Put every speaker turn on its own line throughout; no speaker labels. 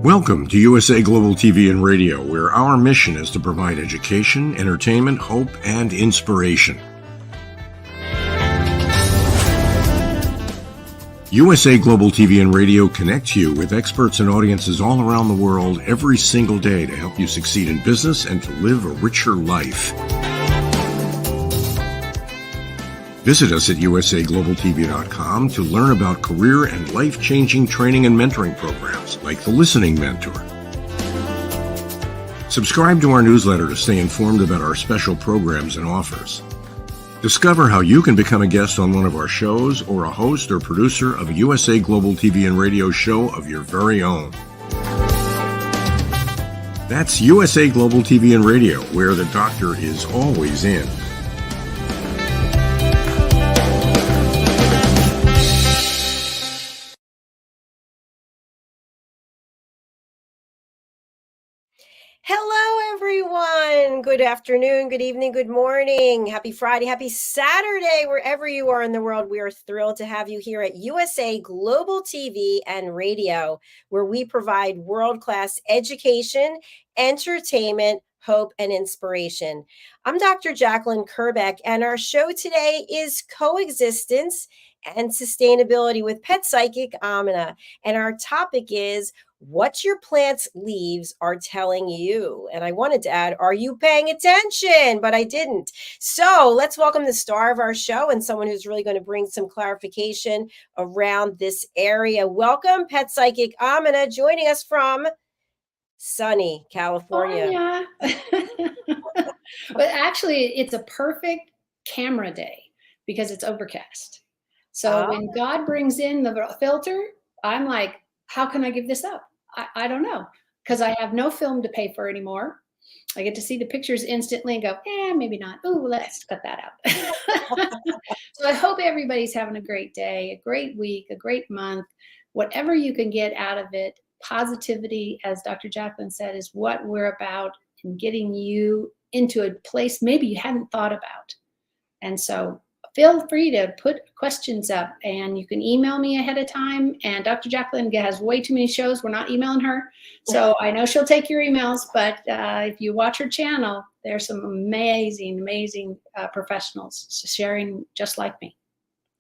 Welcome to USA Global TV and Radio, where our mission is to provide education, entertainment, hope, and inspiration. USA Global TV and Radio connects you with experts and audiences all around the world every single day to help you succeed in business and to live a richer life. Visit us at usaglobaltv.com to learn about career and life-changing training and mentoring programs like the Listening Mentor. Subscribe to our newsletter to stay informed about our special programs and offers. Discover how you can become a guest on one of our shows or a host or producer of a USA Global TV and Radio show of your very own. That's USA Global TV and Radio, where the doctor is always in.
Hello, everyone. Good afternoon, good evening, good morning. Happy Friday, happy Saturday, wherever you are in the world. We are thrilled to have you here at USA Global TV and Radio, where we provide world-class education, entertainment, hope, and inspiration. I'm Dr. Jacalyn Kerbeck, and our show today is Coexistence and Sustainability with Pet Psychic AMINAH. And our topic is what your plant's leaves are telling you. And I wanted to add, are you paying attention? But I didn't. So let's welcome the star of our show and someone who's really going to bring some clarification around this area. Welcome, Pet Psychic AMINAH, joining us from sunny California.
Oh, yeah. But actually, it's a perfect camera day because it's overcast. So when God brings in the filter, I'm like, how can I give this up? I don't know, because I have no film to pay for anymore. I get to see the pictures instantly and go, maybe not. Ooh, let's cut that out. So I hope everybody's having a great day, a great week, a great month. Whatever you can get out of it, positivity, as Dr. Jacalyn said, is what we're about in getting you into a place maybe you hadn't thought about. And so feel free to put questions up, and you can email me ahead of time. And Dr. Jacalyn has way too many shows. We're not emailing her. So I know she'll take your emails, but if you watch her channel, there's some amazing, amazing professionals sharing just like me.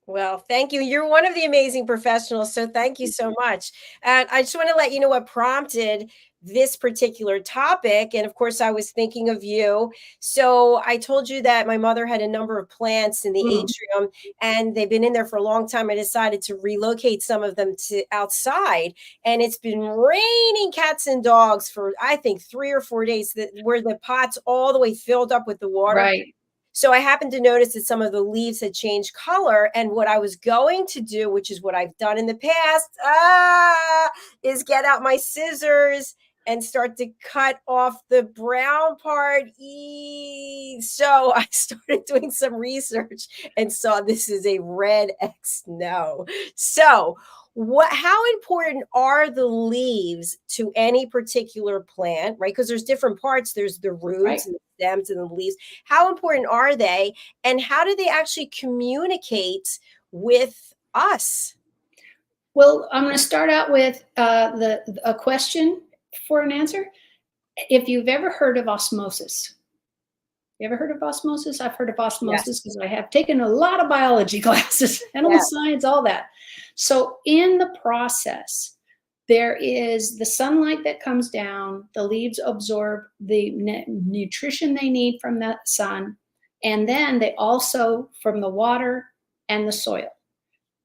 Well, thank you. You're one of the amazing professionals, so thank you so much. And I just want to let you know what prompted this particular topic. And of course, I was thinking of you. So I told you that my mother had a number of plants in the atrium, and they've been in there for a long time. I decided to relocate some of them to outside, and it's been raining cats and dogs for, I think, 3 or 4 days, where the pot's all the way filled up with the water.
Right.
So I happened to notice that some of the leaves had changed color. And what I was going to do, which is what I've done in the past, is get out my scissors and start to cut off the brown part. So I started doing some research and saw this is a red X no. So how important are the leaves to any particular plant, right? Because there's different parts. There's the roots, right, and the stems and the leaves. How important are they? And how do they actually communicate with us?
Well, I'm going to start out with a question for an answer. If you've ever heard of osmosis. You ever heard of osmosis? I've heard of osmosis because I have taken a lot of biology classes, animal science, all that. So in the process, there is the sunlight that comes down, the leaves absorb the nutrition they need from the sun, and then they also from the water and the soil.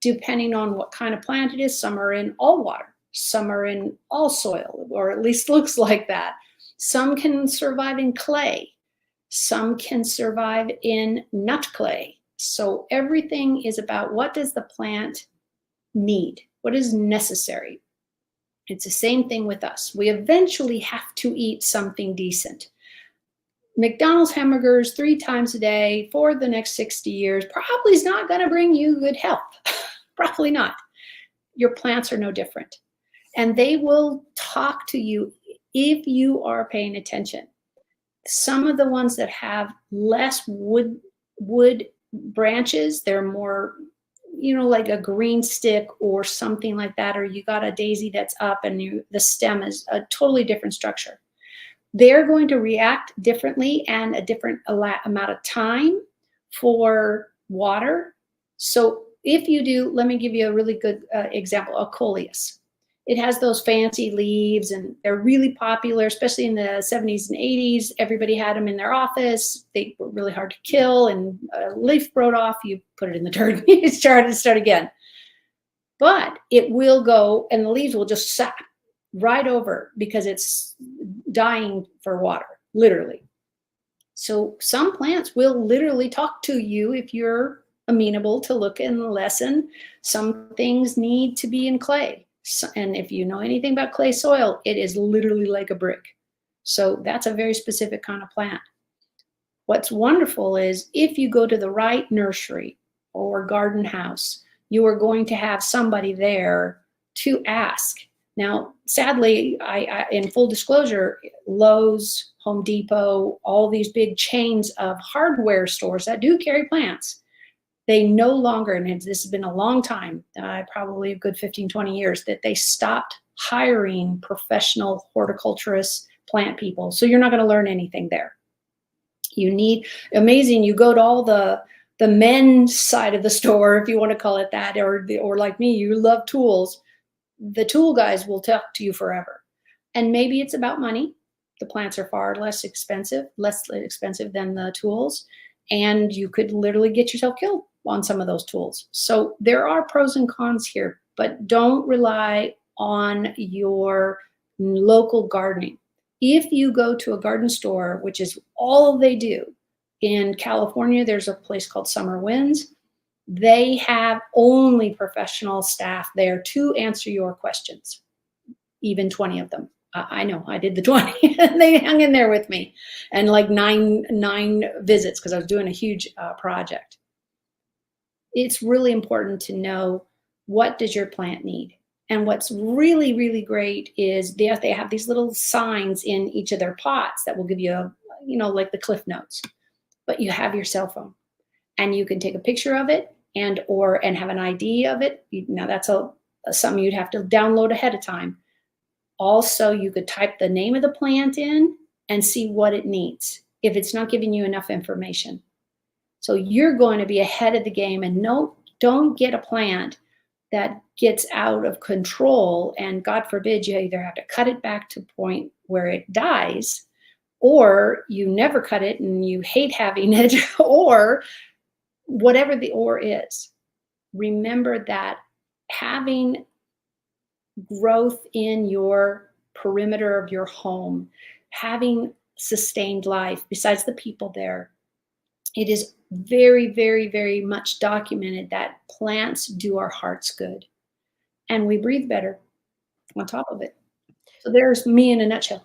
Depending on what kind of plant it is, some are in all water, some are in all soil, or at least looks like that. Some can survive in clay. Some can survive in nut clay. So everything is about what does the plant need? What is necessary? It's the same thing with us. We eventually have to eat something decent. McDonald's hamburgers 3 times a day for the next 60 years probably is not going to bring you good health. Probably not. Your plants are no different. And they will talk to you if you are paying attention. Some of the ones that have less wood branches, they're more like a green stick or something like that, or you got a daisy that's up and the stem is a totally different structure. They're going to react differently and a different amount of time for water. So if you do, let me give you a really good example, a coleus. It has those fancy leaves and they're really popular, especially in the 70s and 80s. Everybody had them in their office. They were really hard to kill, and a leaf broke off, you put it in the dirt, you start again. But it will go and the leaves will just sap right over because it's dying for water, literally. So some plants will literally talk to you if you're amenable to look in the lesson. Some things need to be in clay. And if you know anything about clay soil, it is literally like a brick. So that's a very specific kind of plant. What's wonderful is if you go to the right nursery or garden house, you are going to have somebody there to ask. Now, sadly, I in full disclosure, Lowe's, Home Depot, all these big chains of hardware stores that do carry plants, they no longer, and this has been a long time, probably a good 15, 20 years, that they stopped hiring professional horticulturists, plant people. So you're not going to learn anything there. You need, amazing, you go to all the men's side of the store, if you want to call it that, or like me, you love tools. The tool guys will talk to you forever. And maybe it's about money. The plants are far less expensive than the tools. And you could literally get yourself killed on some of those tools. So there are pros and cons here, but don't rely on your local gardening. If you go to a garden store, which is all they do, in California, there's a place called Summer Winds. They have only professional staff there to answer your questions, even 20 of them. I know, I did the 20. They hung in there with me, and like nine visits because I was doing a huge project. It's really important to know, what does your plant need? And what's really, really great is they have these little signs in each of their pots that will give you, like the Cliff Notes. But you have your cell phone, and you can take a picture of it and have an ID of it. Now that's something you'd have to download ahead of time. Also, you could type the name of the plant in and see what it needs if it's not giving you enough information. So you're going to be ahead of the game, and don't get a plant that gets out of control, and God forbid you either have to cut it back to a point where it dies, or you never cut it and you hate having it, or whatever the or is. Remember that having growth in your perimeter of your home, having sustained life besides the people there, it is very, very, very much documented that plants do our hearts good, and we breathe better on top of it. So there's me in a nutshell.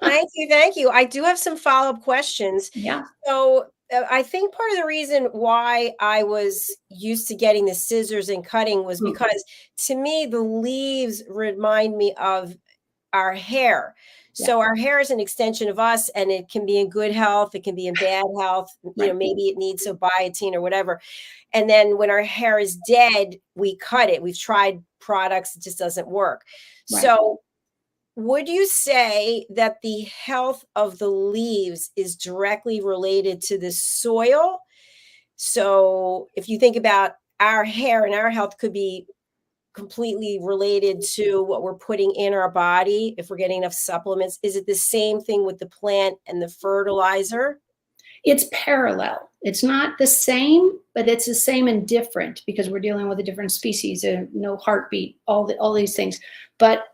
Thank you. I do have some follow-up questions.
Yeah.
So I think part of the reason why I was used to getting the scissors and cutting was because, to me, the leaves remind me of our hair. So our hair is an extension of us, and it can be in good health. It can be in bad health. Maybe it needs a biotin or whatever. And then when our hair is dead, we cut it. We've tried products. It just doesn't work.
Right.
So would you say that the health of the leaves is directly related to the soil? So if you think about our hair, and our health could be completely related to what we're putting in our body, if we're getting enough supplements, is it the same thing with the plant and the fertilizer?
It's parallel. It's not the same, but it's the same and different because we're dealing with a different species, no heartbeat, all these things. But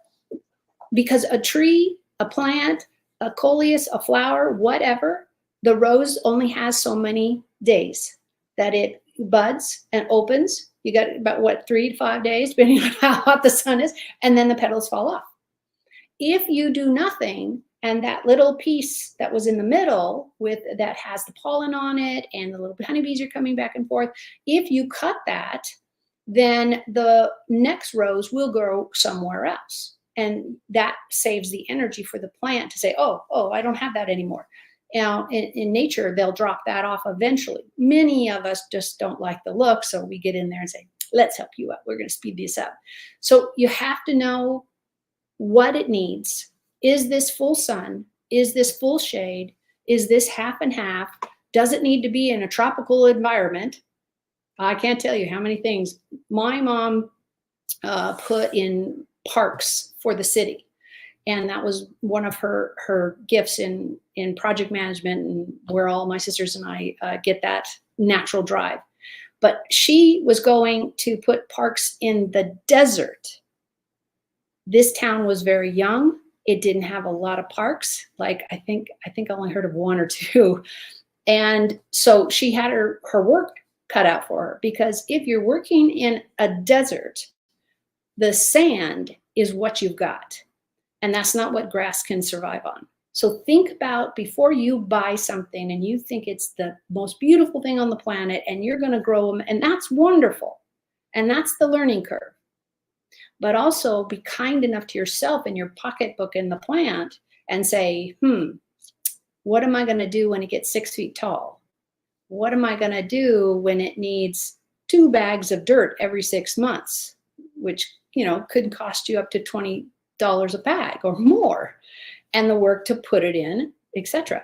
because a tree, a plant, a coleus, a flower, whatever, the rose only has so many days that it buds and opens. You got about 3 to 5 days, depending on how hot the sun is, and then the petals fall off. If you do nothing, and that little piece that was in the middle that has the pollen on it and the little honeybees are coming back and forth, if you cut that, then the next rose will grow somewhere else. And that saves the energy for the plant to say, oh, I don't have that anymore. Now, in nature, they'll drop that off eventually. Many of us just don't like the look, so we get in there and say, let's help you out. We're going to speed this up. So you have to know what it needs. Is this full sun? Is this full shade? Is this half and half? Does it need to be in a tropical environment? I can't tell you how many things my mom put in parks for the city. And that was one of her gifts in project management, and where all my sisters and I get that natural drive. But she was going to put parks in the desert. This town was very young. It didn't have a lot of parks. Like I think I only heard of one or two. And so she had her work cut out for her, because if you're working in a desert, the sand is what you've got. And that's not what grass can survive on. So think about, before you buy something and you think it's the most beautiful thing on the planet and you're going to grow them, and that's wonderful. And that's the learning curve. But also be kind enough to yourself and your pocketbook and the plant and say, what am I going to do when it gets 6 feet tall? What am I going to do when it needs 2 bags of dirt every 6 months, which, could cost you up to $20 a bag or more, and the work to put it in, etc.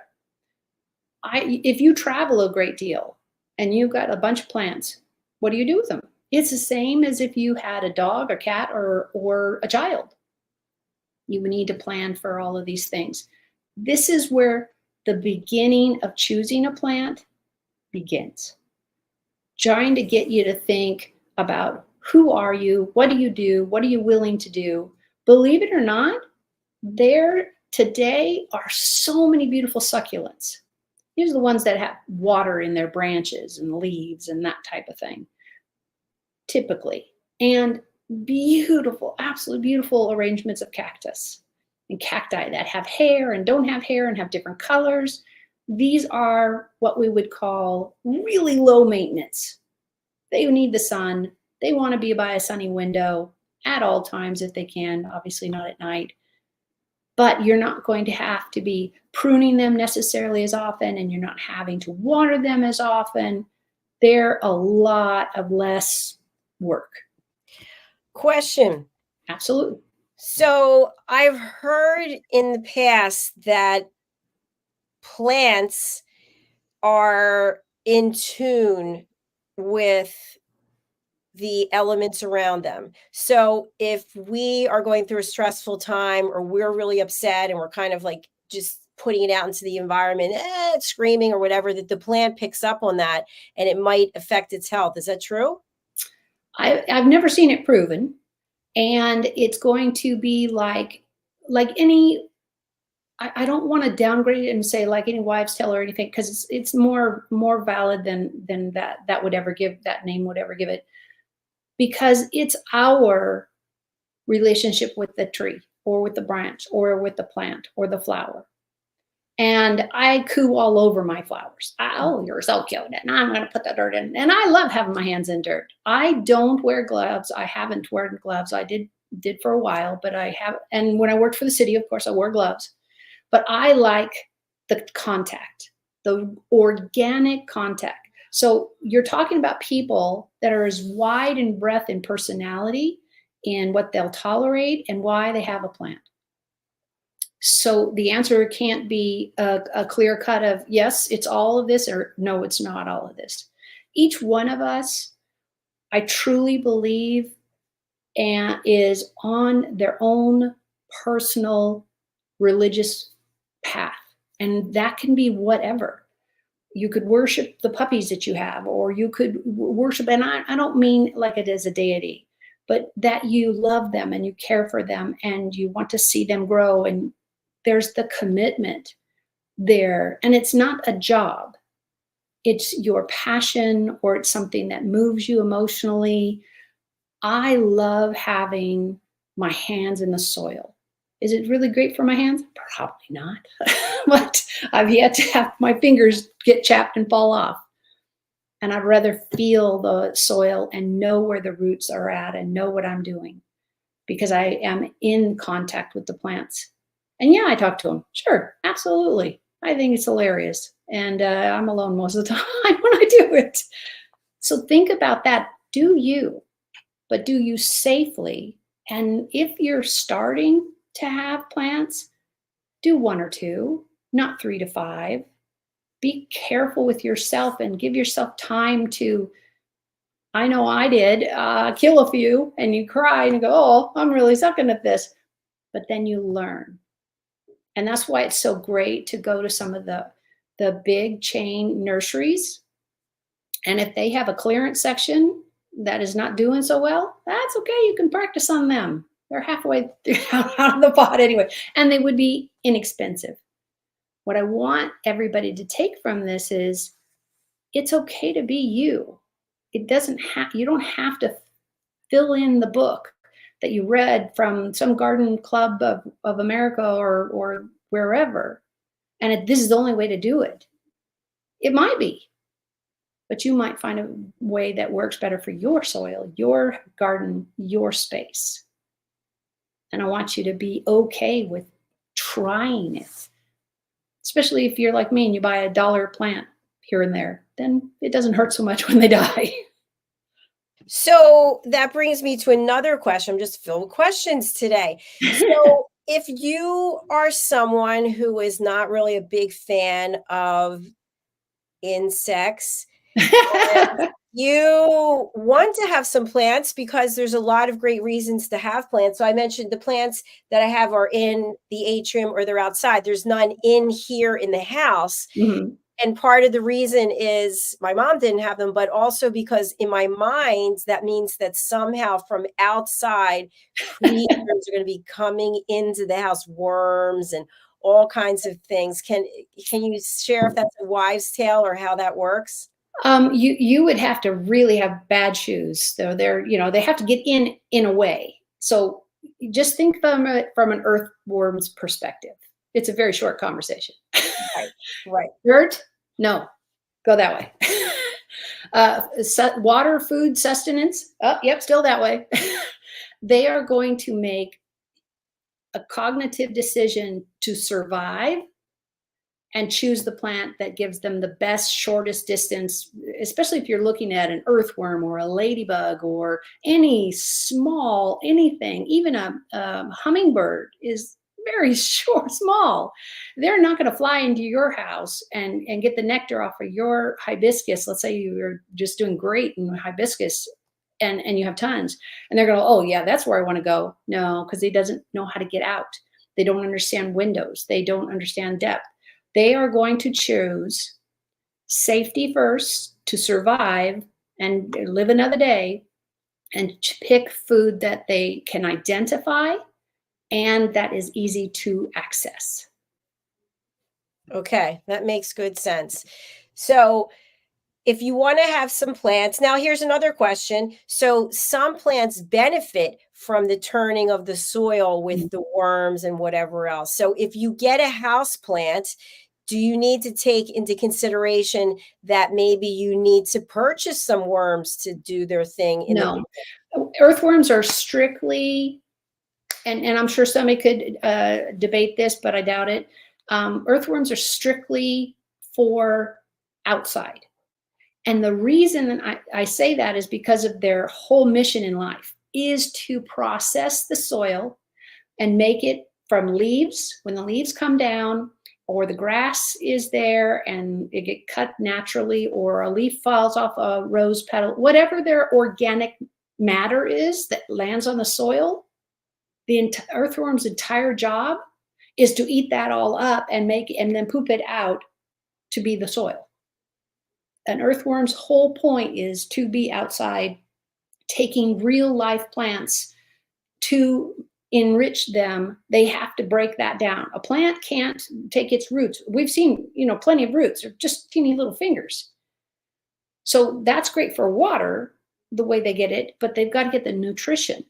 If you travel a great deal and you've got a bunch of plants, what do you do with them? It's the same as if you had a dog, a cat, or a child. You need to plan for all of these things. This is where the beginning of choosing a plant begins. Trying to get you to think about, who are you? What do? What are you willing to do? Believe it or not, there today are so many beautiful succulents. These are the ones that have water in their branches and leaves and that type of thing, typically. And beautiful, absolutely beautiful arrangements of cactus and cacti that have hair and don't have hair and have different colors. These are what we would call really low maintenance. They need the sun. They want to be by a sunny window at all times if they can, obviously not at night. But you're not going to have to be pruning them necessarily as often, and you're not having to water them as often. They're a lot of less work.
Question.
Absolutely.
So I've heard in the past that plants are in tune with the elements around them. So if we are going through a stressful time, or we're really upset and we're kind of like just putting it out into the environment, screaming or whatever, that the plant picks up on that and it might affect its health. Is that true?
I've never seen it proven. And it's going to be like any, I don't want to downgrade it and say like any wives' tale or anything, because it's more valid than that would ever give, that name would ever give it. Because it's our relationship with the tree or with the branch or with the plant or the flower. And I coo all over my flowers. Oh, you're so cute. And I'm going to put the dirt in. And I love having my hands in dirt. I don't wear gloves. I haven't worn gloves. I did for a while, but I have. And when I worked for the city, of course, I wore gloves. But I like the contact, the organic contact. So you're talking about people that are as wide in breadth and personality in what they'll tolerate and why they have a plant. So the answer can't be a clear cut of, yes, it's all of this, or no, it's not all of this. Each one of us, I truly believe, is on their own personal religious path. And that can be whatever. You could worship the puppies that you have, or you could worship, and I don't mean like it is a deity, but that you love them and you care for them and you want to see them grow. And there's the commitment there. And it's not a job. It's your passion, or it's something that moves you emotionally. I love having my hands in the soil. Is it really great for my hands? Probably not. But I've yet to have my fingers get chapped and fall off. And I'd rather feel the soil and know where the roots are at and know what I'm doing, because I am in contact with the plants. And yeah, I talk to them. Sure, absolutely. I think it's hilarious. And I'm alone most of the time when I do it. So think about that. Do you, but do you safely? And if you're starting to have plants, do 1 or 2, not 3 to 5. Be careful with yourself and give yourself time to, I know I did, kill a few, and you cry and you go, oh, I'm really sucking at this. But then you learn. And that's why it's so great to go to some of the big chain nurseries. And if they have a clearance section that is not doing so well, that's okay. You can practice on them. They're halfway out of the pot anyway, and they would be inexpensive. What I want everybody to take from this is it's okay to be you. It doesn't have, you don't have to fill in the book that you read from some garden club of America or wherever. And this is the only way to do it. It might be, but you might find a way that works better for your soil, your garden, your space. And I want you to be okay with trying it. Especially if you're like me and you buy a $1 plant here and there, then it doesn't hurt so much when they die.
So that brings me to another question. I'm just filled with questions today. So if you are someone who is not really a big fan of insects, you want to have some plants because there's a lot of great reasons to have plants. So I mentioned the plants that I have are in the atrium or they're outside. There's none in here in the house.
Mm-hmm.
And part of the reason is my mom didn't have them, but also because in my mind, that means that somehow from outside, creatures are going to be coming into the house, worms and all kinds of things. Can you share if that's a wives' tale or how that works?
You would have to really have bad shoes. So they have to get in a way. So just think from an earthworm's perspective. It's a very short conversation.
Right.
Dirt? No, go that way. Water, food, sustenance? Oh, yep, still that way. They are going to make a cognitive decision to survive and choose the plant that gives them the best, shortest distance, especially if you're looking at an earthworm or a ladybug or any small, anything, even a hummingbird is very small. They're not going to fly into your house and get the nectar off of your hibiscus. Let's say you're just doing great in hibiscus and you have tons. And they're going, oh yeah, that's where I want to go. No, because he doesn't know how to get out. They don't understand windows. They don't understand depth. They are going to choose safety first to survive and live another day and pick food that they can identify and that is easy to access.
Okay, that makes good sense. So if you want to have some plants, now here's another question. So some plants benefit from the turning of the soil with the worms and whatever else. So if you get a house plant, do you need to take into consideration that maybe you need to purchase some worms to do their thing?
No, earthworms are strictly, and I'm sure somebody could debate this, but I doubt it. Earthworms are strictly for outside. And the reason I say that is because of their whole mission in life is to process the soil and make it from leaves. When the leaves come down or the grass is there and it get cut naturally or a leaf falls off a rose petal, whatever their organic matter is that lands on the soil, the earthworm's entire job is to eat that all up and then poop it out to be the soil. An earthworm's whole point is to be outside, taking real life plants to enrich them. They have to break that down. A plant can't take its roots. We've seen, plenty of roots. They're just teeny little fingers. So that's great for water, the way they get it, but they've got to get the nutrition.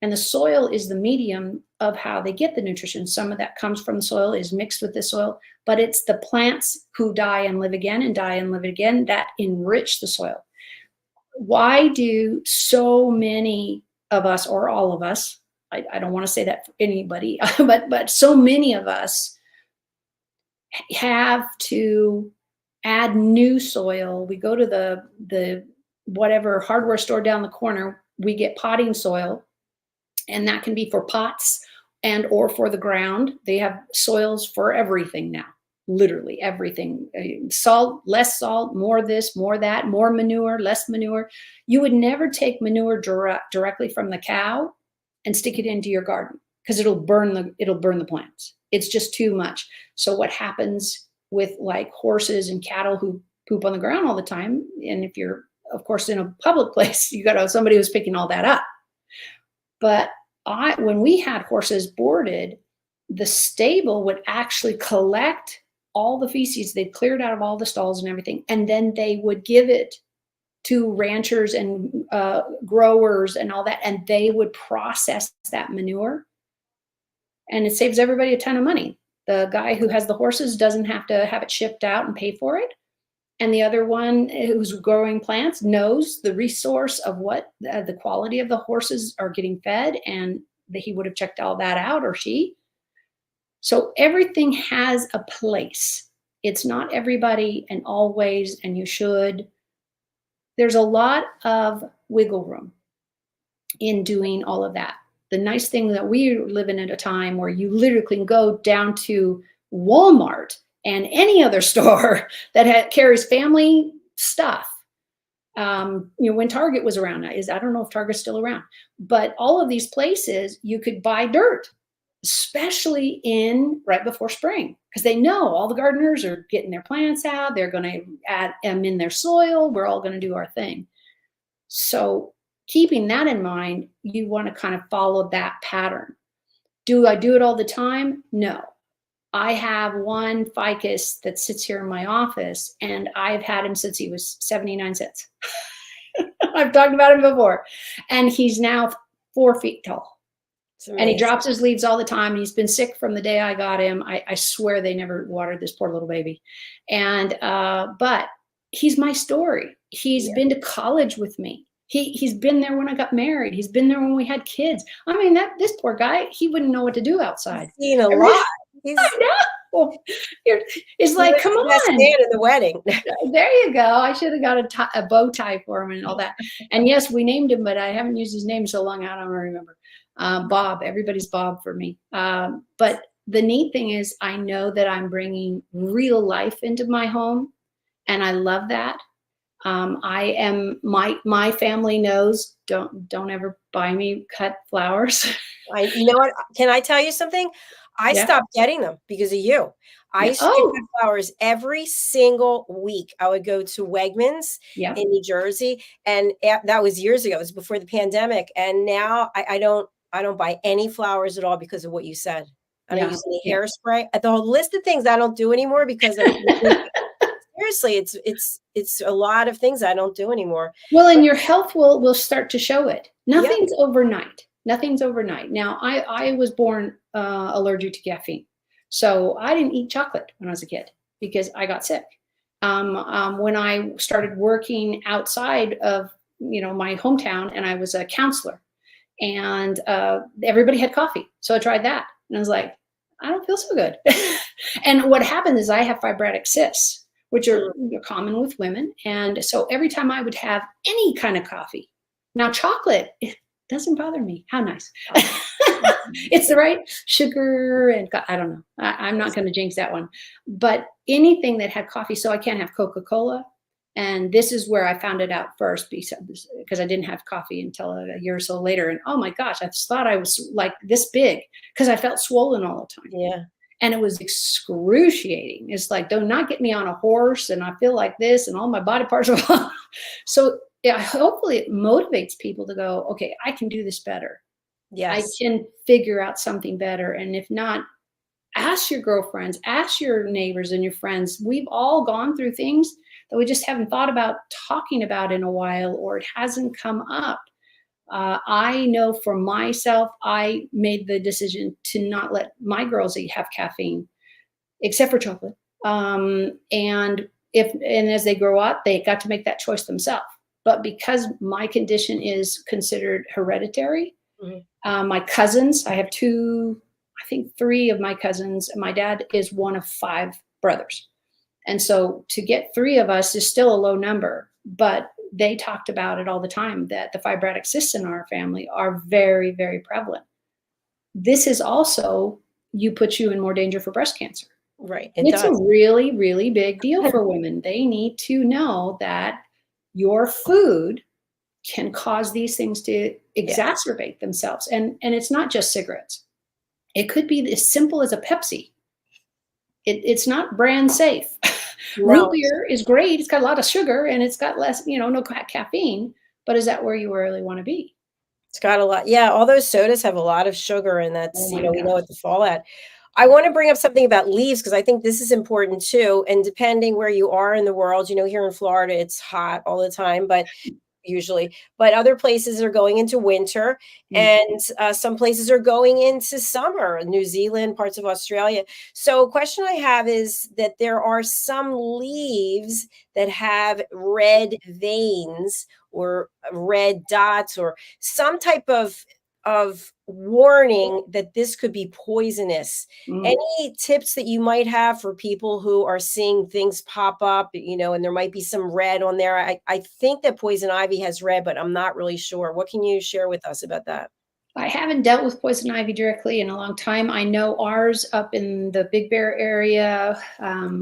And the soil is the medium of how they get the nutrition. Some of that comes from the soil, is mixed with the soil, but it's the plants who die and live again and die and live again that enrich the soil. Why do so many of us, or all of us, I don't want to say that for anybody, but so many of us have to add new soil. We go to the whatever hardware store down the corner, we get potting soil, and that can be for pots and or for the ground. They have soils for everything now, literally everything. Salt, less salt, more this, more that, more manure, less manure. You would never take manure directly from the cow and stick it into your garden, because it'll burn the plants. It's just too much. So what happens with like horses and cattle who poop on the ground all the time, and if you're of course in a public place, you got to have somebody who's picking all that up. But when we had horses boarded, the stable would actually collect all the feces they'd cleared out of all the stalls and everything, and then they would give it to ranchers and growers and all that, and they would process that manure, and it saves everybody a ton of money. The guy who has the horses doesn't have to have it shipped out and pay for it, and the other one who's growing plants knows the resource of what the quality of the horses are getting fed, and that he would have checked all that out, or she. So everything has a place. It's not everybody and always, and you should. There's a lot of wiggle room in doing all of that. The nice thing that we live in at a time where you literally can go down to Walmart and any other store that carries family stuff. When Target was around, I don't know if Target's still around, but all of these places you could buy dirt, especially right before spring, because they know all the gardeners are getting their plants out. They're going to add them in their soil. We're all going to do our thing. So keeping that in mind, you want to kind of follow that pattern. Do I do it all the time? No. I have one ficus that sits here in my office, and I've had him since he was 79 cents. I've talked about him before. And he's now 4 feet tall. And he drops his leaves all the time. He's been sick from the day I got him. I swear they never watered this poor little baby. And but he's my story. He's been to college with me. He's been there when I got married. He's been there when we had kids. I mean, this poor guy, he wouldn't know what to do outside.
He's seen a lot.
I know. It's like, come on.
Best man in the wedding.
There you go. I should have got a bow tie for him and all that. And yes, we named him, but I haven't used his name so long, I don't remember. Bob, everybody's Bob for me. But the neat thing is, I know that I'm bringing real life into my home, and I love that. I am, my family knows, don't ever buy me cut flowers.
You know what? Can I tell you something? I stopped getting them because of you. I used to get cut flowers every single week. I would go to Wegmans in New Jersey, and that was years ago. It was before the pandemic, and now I don't buy any flowers at all because of what you said. I don't use any hairspray. The whole list of things I don't do anymore because seriously, it's a lot of things I don't do anymore. Well,
and your health will start to show it. Nothing's overnight. Nothing's overnight. Now, I was born allergic to caffeine, so I didn't eat chocolate when I was a kid because I got sick. When I started working outside of my hometown, and I was a counselor, and everybody had coffee, so I tried that, and I was like, I don't feel so good. And what happened is I have fibrotic cysts, which are common with women, and so every time I would have any kind of coffee, now chocolate, it doesn't bother me. How nice. It's the right sugar, and I don't know. I'm not going to jinx that one. But anything that had coffee, so I can't have Coca-Cola. And this is where I found it out first, because I didn't have coffee until a year or so later. And oh my gosh, I thought I was like this big because I felt swollen all the time.
Yeah.
And it was excruciating. It's like, do not get me on a horse and I feel like this and all my body parts are so hopefully it motivates people to go, okay, I can do this better.
Yes.
I can figure out something better. And if not, ask your girlfriends, ask your neighbors and your friends. We've all gone through things that we just haven't thought about talking about in a while, or it hasn't come up. I know for myself, I made the decision to not let my girls have caffeine, except for chocolate. And as they grow up, they got to make that choice themselves. But because my condition is considered hereditary, my cousins, I have 3 of my cousins. My dad is one of 5 brothers. And so to get 3 of us is still a low number, but they talked about it all the time, that the fibrotic cysts in our family are very, very prevalent. This is also, puts you in more danger for breast cancer.
Right.
It's a really, really big deal for women. They need to know that your food can cause these things to exacerbate themselves. And it's not just cigarettes. It could be as simple as a Pepsi. It's not brand safe.
No.
Root beer is great. It's got a lot of sugar and it's got less, no caffeine, but is that where you really want to be?
It's got a lot. Yeah. All those sodas have a lot of sugar, and that's,
Oh my
we know
gosh.
what to fall at. I want to bring up something about leaves, because I think this is important too. And depending where you are in the world, here in Florida, it's hot all the time, but other places are going into winter, and some places are going into summer, New Zealand, parts of Australia. So a question I have is that there are some leaves that have red veins or red dots or some type of warning that this could be poisonous. Any tips that you might have for people who are seeing things pop up, and there might be some red on there? I think that poison ivy has red, but I'm not really sure. What can you share with us about that?
I haven't dealt with poison ivy directly in a long time. I know ours up in the Big Bear area,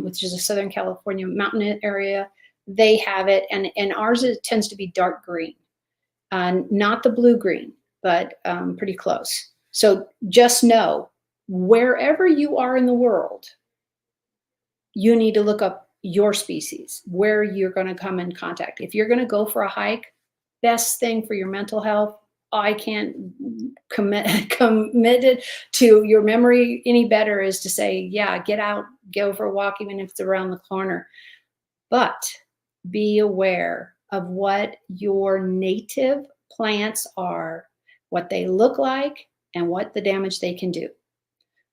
which is a Southern California mountain area, they have it. And ours, it tends to be dark green, not the blue green, but pretty close. So just know, wherever you are in the world, you need to look up your species, where you're going to come in contact. If you're going to go for a hike, best thing for your mental health, I can't commit it to your memory any better, is to say, yeah, get out, go for a walk, even if it's around the corner. But be aware of what your native plants are, what they look like, and what the damage they can do.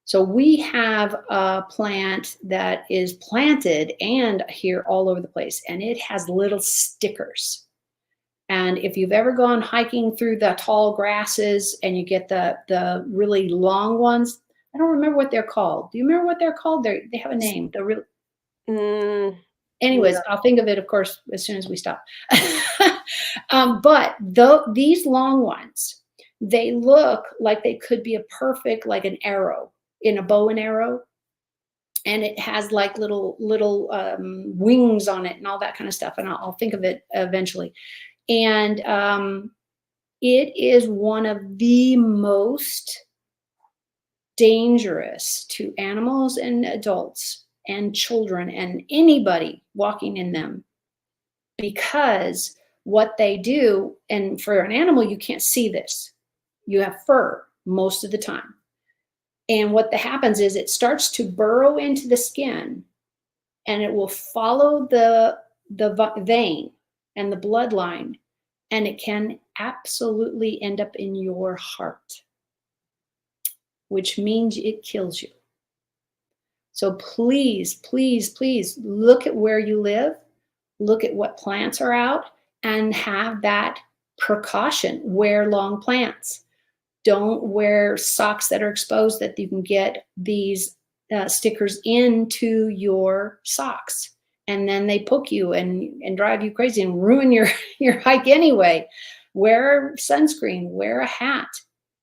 So we have a plant that is planted and here all over the place, and it has little stickers. And if you've ever gone hiking through the tall grasses and you get the really long ones, I don't remember what they're called. Do you remember what they're called? They have a name. They're really. Anyways,
Yeah.
I'll think of it, of course, as soon as we stop. But these long ones, they look like they could be a perfect, like an arrow in a bow and arrow. And it has like little wings on it and all that kind of stuff. And I'll think of it eventually. And it is one of the most dangerous to animals and adults and children and anybody walking in them, because what they do, and for an animal, you can't see this. You have fur most of the time. And what happens is it starts to burrow into the skin, and it will follow the vein and the bloodline, and it can absolutely end up in your heart, which means it kills you. So please, please, please look at where you live, look at what plants are out, and have that precaution. Wear long pants. Don't wear socks that are exposed, that you can get these stickers into your socks. And then they poke you and drive you crazy and ruin your hike anyway. Wear sunscreen, wear a hat.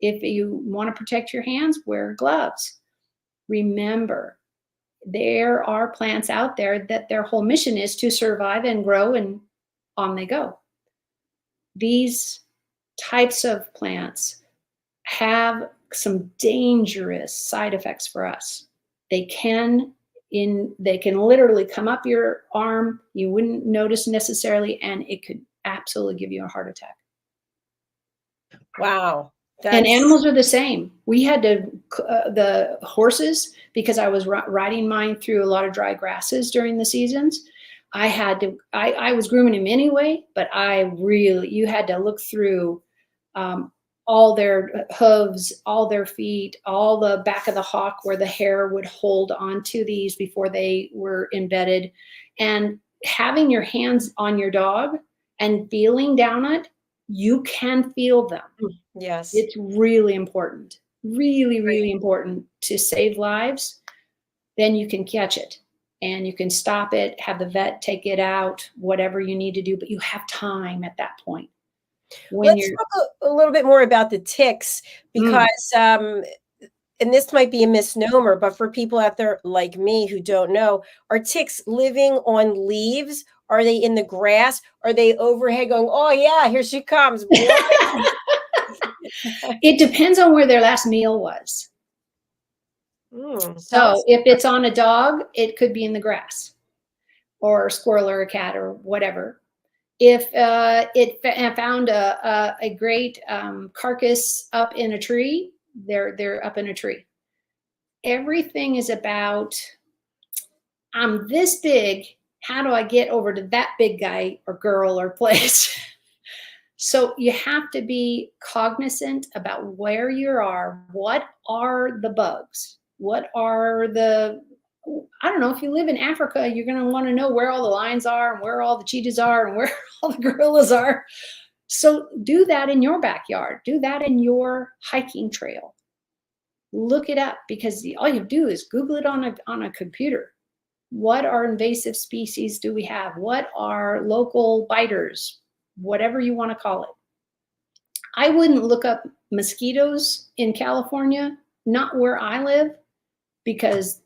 If you want to protect your hands, wear gloves. Remember, there are plants out there that their whole mission is to survive and grow, and on they go. These types of plants have some dangerous side effects for us. They can literally come up your arm, you wouldn't notice necessarily, and it could absolutely give you a heart attack.
Wow.
And animals are the same. We had to, the horses, because I was riding mine through a lot of dry grasses during the seasons, I was grooming him anyway, but you had to look through all their hooves, all their feet, all the back of the hock where the hair would hold onto these before they were embedded. And having your hands on your dog and feeling down it, you can feel them.
Yes.
It's really important, really, really important to save lives. Then you can catch it. and you can stop it, have the vet take it out, whatever you need to do, but you have time at that point. When
Let's talk a little bit more about the ticks, because and this might be a misnomer, but for people out there like me who don't know, are ticks living on leaves? Are they in the grass? Are they overhead going, oh yeah, here she comes?
It depends on where their last meal was. So if it's on a dog, it could be in the grass, or a squirrel or a cat or whatever. If it found a great carcass up in a tree, they're up in a tree. Everything is about, I'm this big, how do I get over to that big guy or girl or place? So you have to be cognizant about where you are. What are the bugs? What are the, I don't know, if you live in Africa, you're going to want to know where all the lions are and where all the cheetahs are and where all the gorillas are. So do that in your backyard. Do that in your hiking trail. Look it up, because all you do is Google it on a computer. What are invasive species do we have? What are local biters? Whatever you want to call it. I wouldn't look up mosquitoes in California, not where I live, because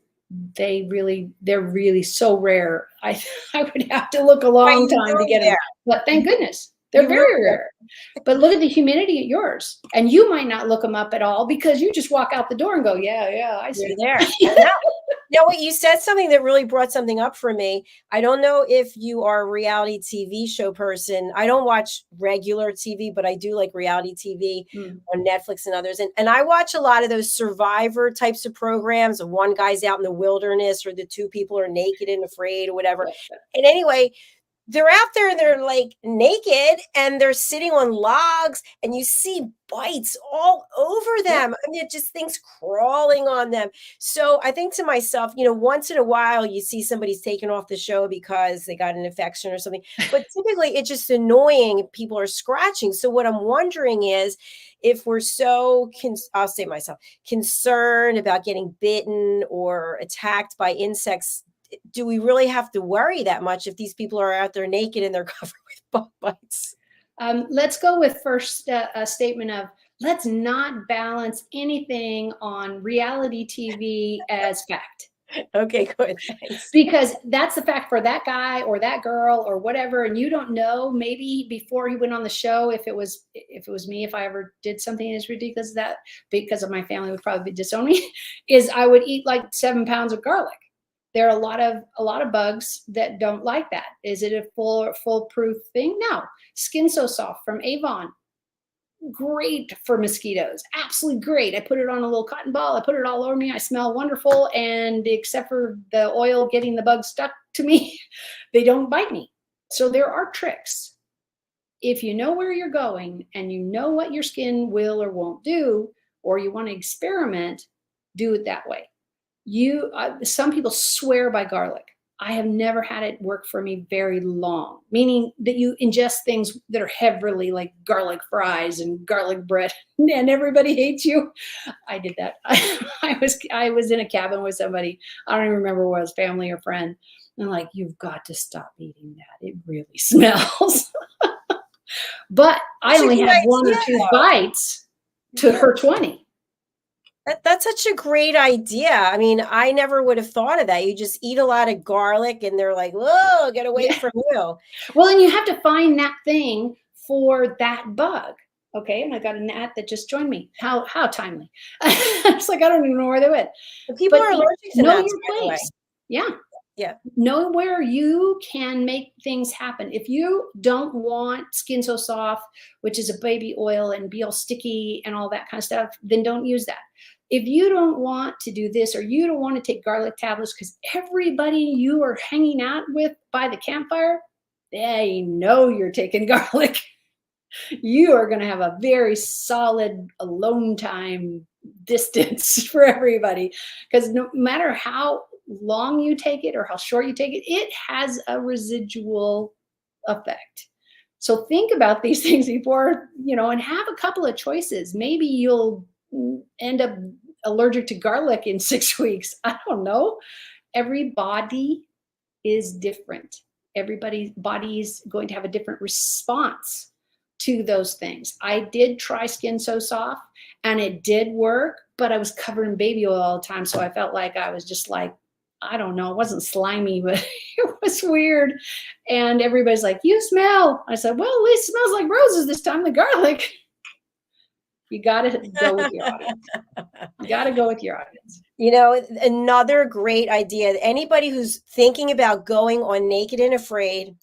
they're really so rare. I would have to look a long time to get them. But thank goodness. They're very rare. But look at the humidity at yours. And you might not look them up at all, because you just walk out the door and go, yeah, I see.
You're there. Now, what you said, something that really brought something up for me. I don't know if you are a reality TV show person. I don't watch regular TV, but I do like reality TV on Netflix and others. And I watch a lot of those Survivor types of programs. One guy's out in the wilderness, or the two people are naked and afraid, or whatever. And anyway, they're out there and they're like naked and they're sitting on logs, and you see bites all over them. I mean, just things crawling on them. So I think to myself, once in a while you see somebody's taken off the show because they got an infection or something, but typically it's just annoying. People are scratching. So what I'm wondering is, if we're so, I'll say myself, concerned about getting bitten or attacked by insects, do we really have to worry that much if these people are out there naked and they're covered with bug bites?
Let's go with first a statement of, let's not balance anything on reality TV as fact.
Okay, good. Thanks.
Because that's the fact for that guy or that girl or whatever, and you don't know, maybe before he went on the show, if it was me, if I ever did something as ridiculous as that, because of my family would probably disown me, is I would eat like 7 pounds of garlic. There are a lot of bugs that don't like that. Is it a foolproof thing? No. Skin So Soft from Avon, great for mosquitoes, absolutely great. I put it on a little cotton ball. I put it all over me. I smell wonderful, and except for the oil getting the bugs stuck to me, they don't bite me. So there are tricks. If you know where you're going and you know what your skin will or won't do, or you want to experiment, do it that way. Some people swear by garlic. I have never had it work for me very long, meaning that you ingest things that are heavily, like garlic fries and garlic bread, and everybody hates you. I did that. I was in a cabin with somebody. I don't even remember what it was, family or friend. And like, you've got to stop eating that. It really smells. But I only had 1 or 2 bites to her 20.
That's such a great idea. I mean, I never would have thought of that. You just eat a lot of garlic and they're like, whoa, get away from you.
Well, and you have to find that thing for that bug. Okay, and I got a gnat that just joined me. How timely. It's like, I don't even know where they went.
But people are allergic to gnats,
by the way. Yeah. Know where you can make things happen. If you don't want Skin So Soft, which is a baby oil, and be all sticky and all that kind of stuff, then don't use that. If you don't want to do this, or you don't want to take garlic tablets because everybody you are hanging out with by the campfire, they know you're taking garlic. You are going to have a very solid alone time distance for everybody, because no matter how long you take it or how short you take it, it has a residual effect. So think about these things before, and have a couple of choices. Maybe you'll end up allergic to garlic in 6 weeks. I don't know. everybody is different. Everybody's body is going to have a different response to those things. I did try Skin So Soft and it did work, but I was covered in baby oil all the time. So I felt like I was just like, I don't know, it wasn't slimy, but it was weird. And everybody's like, you smell. I said, well, at least it smells like roses this time, the garlic. You got to go with your audience. You got to go with your audience.
You know, another great idea. Anybody who's thinking about going on Naked and Afraid,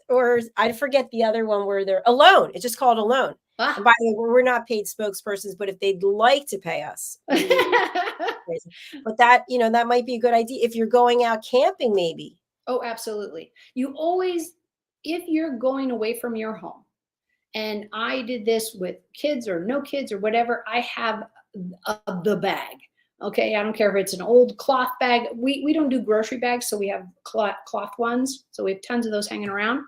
or I forget the other one where they're Alone. It's just called Alone.
Ah.
And by the way, we're not paid spokespersons, but if they'd like to pay us, but that, you know, that might be a good idea if you're going out camping, maybe.
Oh, absolutely. You always, if you're going away from your home, and I did this with kids or no kids or whatever, I have the bag. Okay, I don't care if it's an old cloth bag. We don't do grocery bags, so we have cloth ones. So we have tons of those hanging around.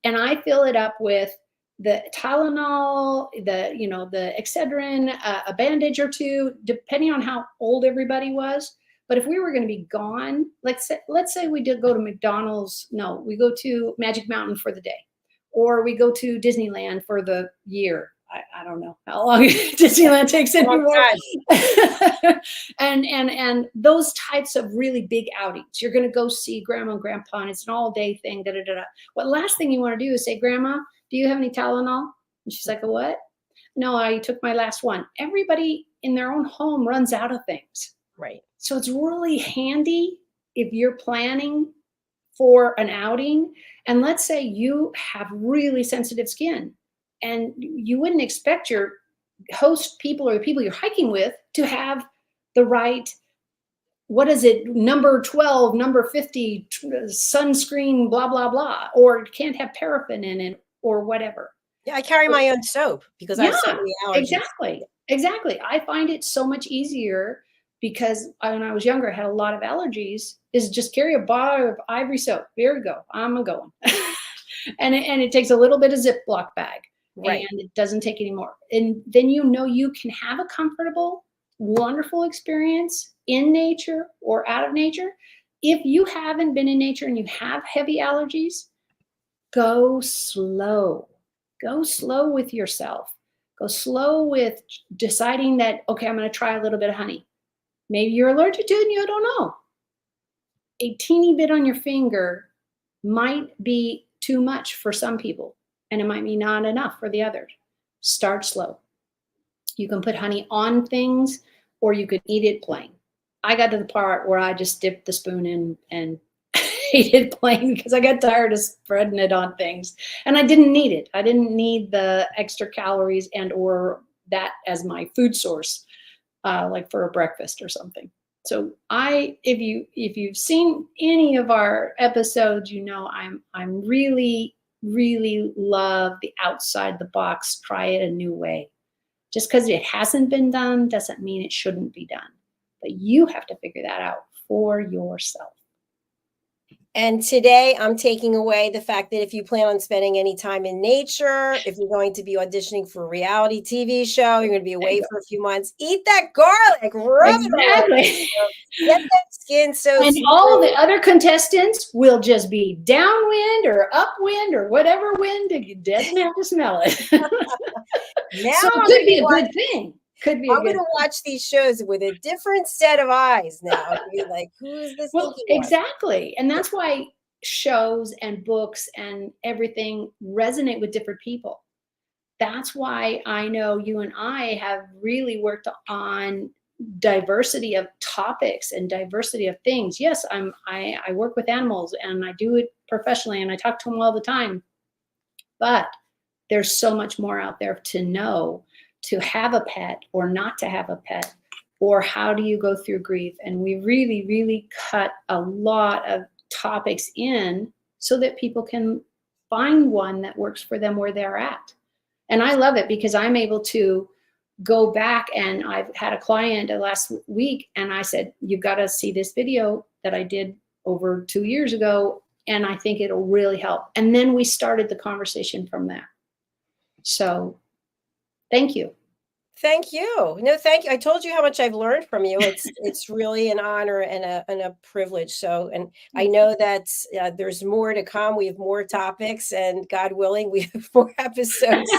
And I fill it up with the Tylenol, the Excedrin, a bandage or two, depending on how old everybody was. But if we were going to be gone, let's say we did go to McDonald's. No, we go to Magic Mountain for the day, or we go to Disneyland for the year. I don't know how long Disneyland takes anymore. and those types of really big outings, you're going to go see grandma and grandpa, and it's an all day thing. What last thing you want to do is say, Grandma, do you have any Tylenol? And she's like, a what? No, I took my last one. Everybody in their own home runs out of things.
Right.
So it's really handy if you're planning for an outing. And let's say you have really sensitive skin, and you wouldn't expect your host people or the people you're hiking with to have the right, what is it, number 12, number 50, sunscreen, blah, blah, blah, or can't have paraffin in it or whatever.
Yeah, I carry my own soap because I have so many allergies.
Exactly. I find it so much easier because when I was younger, I had a lot of allergies, is just carry a bottle of Ivory soap. There you go. I'm going. and it takes a little bit of Ziploc bag. Right. And it doesn't take any more. And then you can have a comfortable, wonderful experience in nature or out of nature. If you haven't been in nature and you have heavy allergies, go slow. Go slow with yourself. Go slow with deciding that, okay, I'm going to try a little bit of honey. Maybe you're allergic to it and you don't know. A teeny bit on your finger might be too much for some people, and it might be not enough for the others. Start slow. You can put honey on things, or you could eat it plain. I got to the part where I just dipped the spoon in and ate it plain because I got tired of spreading it on things. And I didn't need it. I didn't need the extra calories and or that as my food source, like for a breakfast or something. So if you've seen any of our episodes, you know I'm really love the outside the box, try it a new way. Just because it hasn't been done doesn't mean it shouldn't be done. But you have to figure that out for yourself.
And today I'm taking away the fact that if you plan on spending any time in nature, if you're going to be auditioning for a reality TV show, you're going to be away for a few months, eat that garlic, rub it on. Get that skin so
and
smooth.
All the other contestants will just be downwind or upwind or whatever wind. You doesn't have to smell it.
Now
so it could be a good thing. I'm
going to watch these shows with a different set of eyes now. Be like, who is this?
Well, exactly. And that's why shows and books and everything resonate with different people. That's why I know you and I have really worked on diversity of topics and diversity of things. Yes, I work with animals and I do it professionally and I talk to them all the time. But there's so much more out there to know, to have a pet or not to have a pet, or how do you go through grief. And we really cut a lot of topics in so that people can find one that works for them where they're at. And I love it because I'm able to go back, and I've had a client last week and I said, you've got to see this video that I did over 2 years ago. And I think it'll really help. And then we started the conversation from there. So thank you.
Thank you. No, thank you. I told you how much I've learned from you. It's really an honor and a privilege. So, and I know that there's more to come. We have more topics, and God willing, we have more episodes.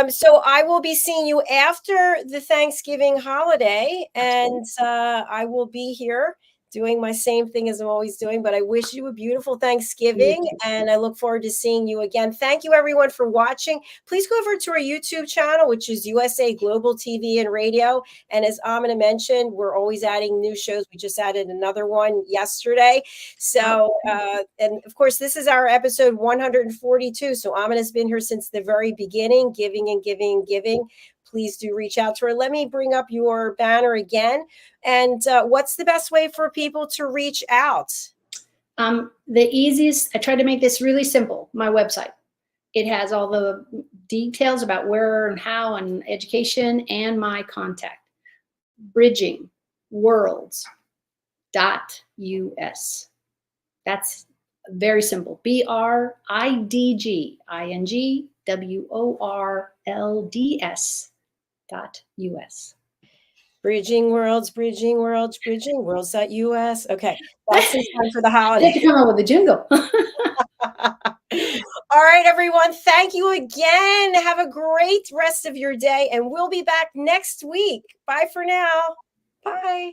So I will be seeing you after the Thanksgiving holiday, and I will be here doing my same thing as I'm always doing. But I wish you a beautiful Thanksgiving, and I look forward to seeing you again. Thank you, everyone, for watching. Please go over to our YouTube channel, which is USA Global TV and Radio. And as Amina mentioned, we're always adding new shows. We just added another one yesterday. So, and of course, this is our episode 142. So Amina's been here since the very beginning, giving and giving and giving. Please do reach out to her. Let me bring up your banner again. And what's the best way for people to reach out?
The easiest, I tried to make this really simple, my website. It has all the details about where and how and education and my contact. bridgingworlds.us. That's very simple. bridgingworlds.us.
Bridging Worlds, Bridging Worlds, Bridging Worlds.us. Okay, that's in time for the holiday.
I have to come up with a jingle.
All right, everyone. Thank you again. Have a great rest of your day, and we'll be back next week. Bye for now. Bye.